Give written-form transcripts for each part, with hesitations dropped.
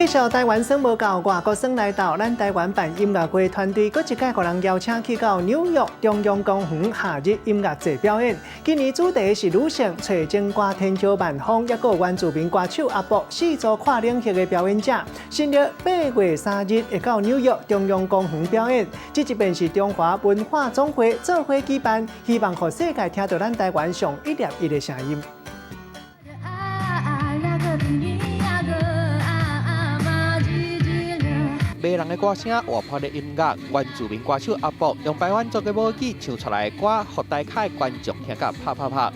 介绍台湾省无到外国省来到，咱台湾办音乐会团队，搁一届互人邀请去到纽约中央公园夏日音乐节表演。今年主题是女性找情歌天桥万芳，也有原住民歌手阿伯四组跨领域的表演者。新月8月3日会到纽约中央公园表演。这一便是中华文化总会做伙举办，希望让世界听到咱台湾上一粒一的声音。 迷人的歌声、活泼的音乐，原住民歌手阿伯用台湾族的母语唱出来的歌，让大家观众听甲啪啪啪。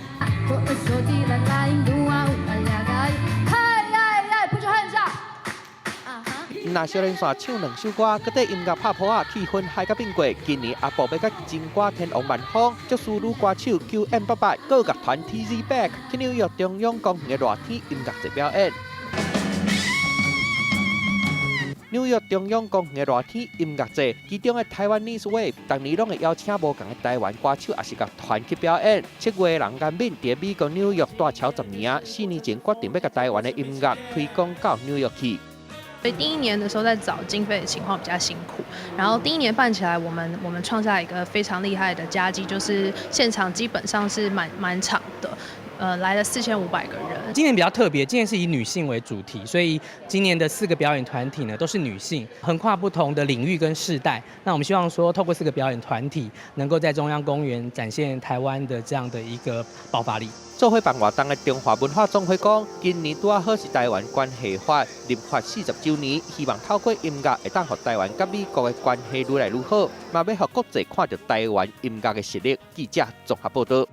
那少年线唱2首歌，搁底音乐拍谱啊，气氛嗨甲变过。今年阿伯要甲金歌天王万芳，接属女歌手 QM88，各乐团 TZ Back 去纽约中央公园的热天音乐节表演。 纽约中央公园的热天音乐节，其中的台湾 Nice Wave， 当年拢会邀请无同的台湾歌手，也是甲团去表演。7月人间敏在美国纽约大桥10年，4年前决定要甲台湾的音乐推广到纽约去。 所以第1年的时候在找经费的情况比较辛苦，然后第1年办起来，我们创下一个非常厉害的佳绩，就是现场基本上是满场的。 来了4500个人。今年比较特别，今年是以女性为主题，所以今年的4个表演团体呢都是女性，横跨不同的领域跟世代。那我们希望说，透过4个表演团体，能够在中央公园展现台湾的这样的一个爆发力。做伙办活动的中华文化总会讲，今年拄好是台湾关系法立法40周年，希望透过音乐会当让台湾甲美国的关系愈来愈好，嘛要让国际看到台湾音乐的实力。记者综合报道。